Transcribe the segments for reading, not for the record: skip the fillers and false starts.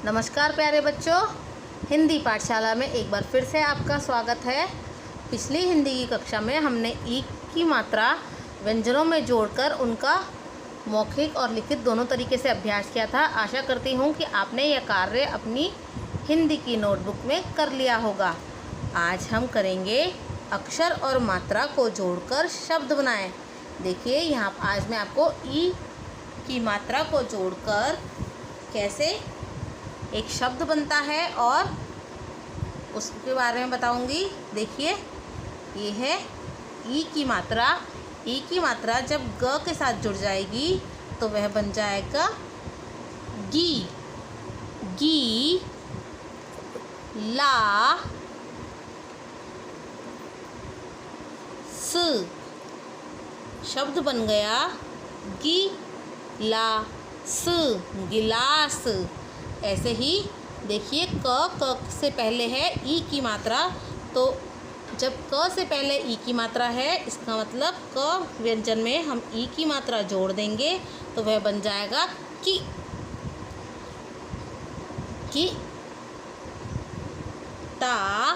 नमस्कार प्यारे बच्चों, हिंदी पाठशाला में एक बार फिर से आपका स्वागत है। पिछली हिंदी की कक्षा में हमने ई की मात्रा व्यंजनों में जोड़कर उनका मौखिक और लिखित दोनों तरीके से अभ्यास किया था। आशा करती हूँ कि आपने यह कार्य अपनी हिंदी की नोटबुक में कर लिया होगा। आज हम करेंगे अक्षर और मात्रा को जोड़कर शब्द बनाएं। देखिए यहाँ आज मैं आपको ई की मात्रा को जोड़कर कैसे एक शब्द बनता है और उसके बारे में बताऊंगी। देखिए ये है ई की मात्रा। ई की मात्रा जब ग के साथ जुड़ जाएगी तो वह बन जाएगा गी। गी, ला, स शब्द बन गया गी ला स, गिलास। ऐसे ही देखिए क से पहले है ई की मात्रा, तो जब क से पहले ई की मात्रा है इसका मतलब क व्यंजन में हम ई की मात्रा जोड़ देंगे तो वह बन जाएगा की। की ता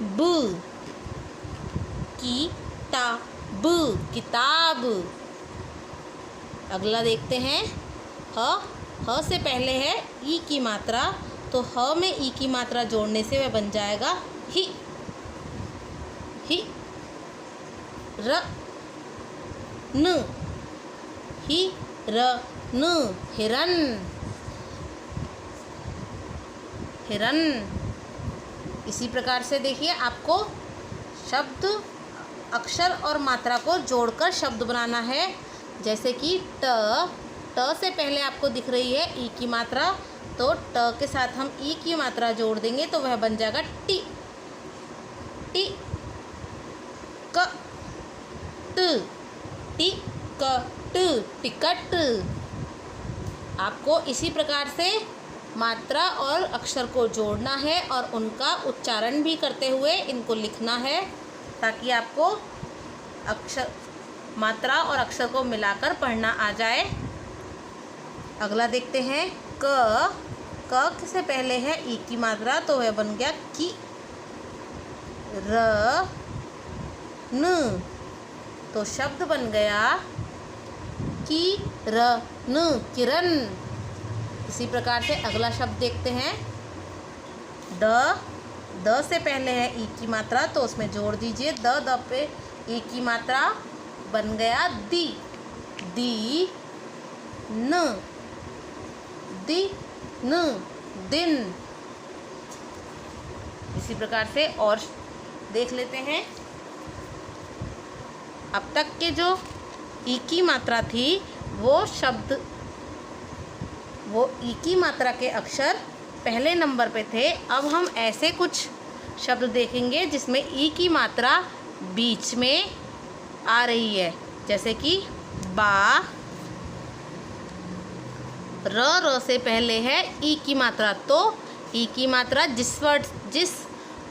ब, की ता ब, किताब। अगला देखते हैं ह से पहले है ई की मात्रा, तो ह में ई की मात्रा जोड़ने से वह बन जाएगा ही। ही र न, ही र न, हिरन। हिरन। इसी प्रकार से देखिए आपको शब्द, अक्षर और मात्रा को जोड़कर शब्द बनाना है। जैसे कि ट से पहले आपको दिख रही है ई की मात्रा, तो ट के साथ हम ई की मात्रा जोड़ देंगे तो वह बन जाएगा टी। टी क ट, टी क ट, टिकट। आपको इसी प्रकार से मात्रा और अक्षर को जोड़ना है और उनका उच्चारण भी करते हुए इनको लिखना है, ताकि आपको अक्षर, मात्रा और अक्षर को मिलाकर पढ़ना आ जाए। अगला देखते हैं क से पहले है ई की मात्रा, तो वह बन गया की। र न, तो शब्द बन गया की र न, किरण। इसी प्रकार से अगला शब्द देखते हैं द से पहले है ई की मात्रा, तो उसमें जोड़ दीजिए द पे ई की मात्रा, बन गया दी। दी न, दी न, दिन। इसी प्रकार से और देख लेते हैं। अब तक के जो ई की मात्रा थी वो शब्द, वो ई की मात्रा के अक्षर पहले नंबर पे थे। अब हम ऐसे कुछ शब्द देखेंगे जिसमें ई की मात्रा बीच में आ रही है, जैसे कि बा। र से पहले है ई की मात्रा, तो ई की मात्रा जिस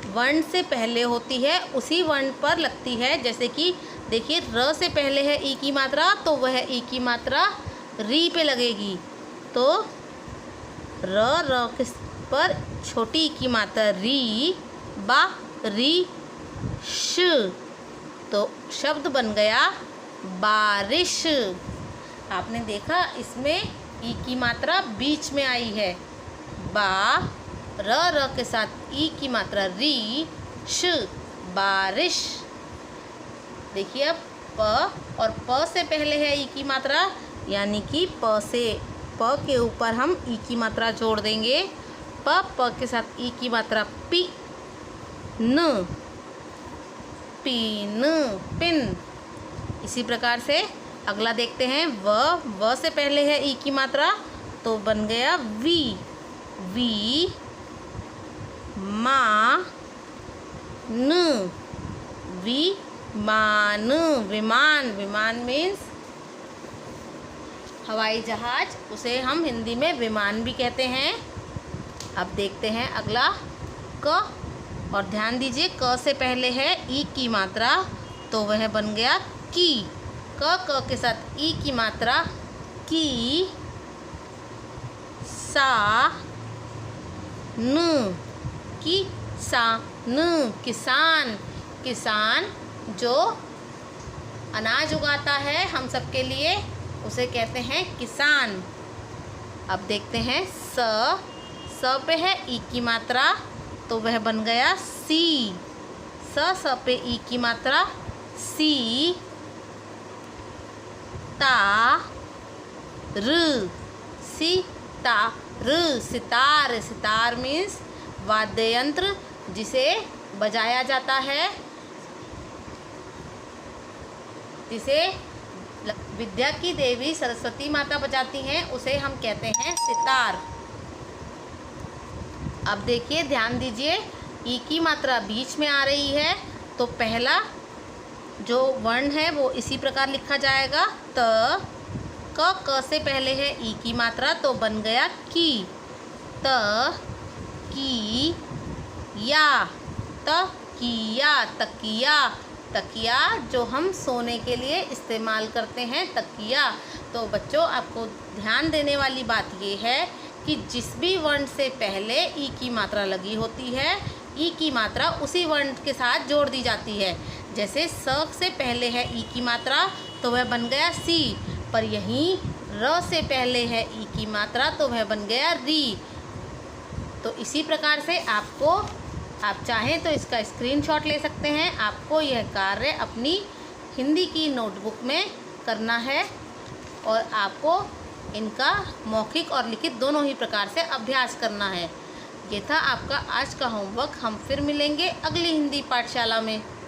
वर्ण से पहले होती है उसी वर्ण पर लगती है। जैसे कि देखिए र से पहले है ई की मात्रा, तो वह ई की मात्रा री पे लगेगी। तो र किस पर छोटी ई की मात्रा री, बा री श, तो शब्द बन गया बारिश। आपने देखा इसमें ई की मात्रा बीच में आई है। बा र के साथ ई की मात्रा री, श, बारिश। देखिए अब प और प से पहले है ई की मात्रा, यानी कि प के ऊपर हम ई की मात्रा जोड़ देंगे। प के साथ ई की मात्रा पी न, पीन, पिन। इसी प्रकार से अगला देखते हैं व से पहले है ई की मात्रा, तो बन गया वी। वी मा न, वी मान, विमान। विमान मीन्स हवाई जहाज, उसे हम हिंदी में विमान भी कहते हैं। अब देखते हैं अगला क, और ध्यान दीजिए क से पहले है ई की मात्रा, तो वह बन गया की। क के साथ ई की मात्रा की। सा न किसान, किसान। किसान जो अनाज उगाता है हम सब के लिए, उसे कहते हैं किसान। अब देखते हैं स पे है ई की मात्रा, तो वह बन गया सी। स पे ई की मात्रा सी। ता र सितार, सितार। सितार मीन्स वाद्य यंत्र जिसे बजाया जाता है, जिसे विद्या की देवी सरस्वती माता बजाती हैं, उसे हम कहते हैं सितार। अब देखिए, ध्यान दीजिए, ई की मात्रा बीच में आ रही है, तो पहला जो वर्ण है वो इसी प्रकार लिखा जाएगा। त क से पहले है ई की मात्रा, तो बन गया की। त की या, तकिया, तकिया। तकिया जो हम सोने के लिए इस्तेमाल करते हैं, तकिया। तो बच्चों, आपको ध्यान देने वाली बात ये है कि जिस भी वर्ण से पहले ई की मात्रा लगी होती है, ई की मात्रा उसी वर्ण के साथ जोड़ दी जाती है। जैसे स से पहले है ई की मात्रा, तो वह बन गया सी। पर यहीं र से पहले है ई की मात्रा, तो वह बन गया री। तो इसी प्रकार से आप चाहें तो इसका स्क्रीनशॉट ले सकते हैं। आपको यह कार्य अपनी हिंदी की नोटबुक में करना है और आपको इनका मौखिक और लिखित दोनों ही प्रकार से अभ्यास करना है। ये था आपका आज का होमवर्क। हम फिर मिलेंगे अगली हिंदी पाठशाला में।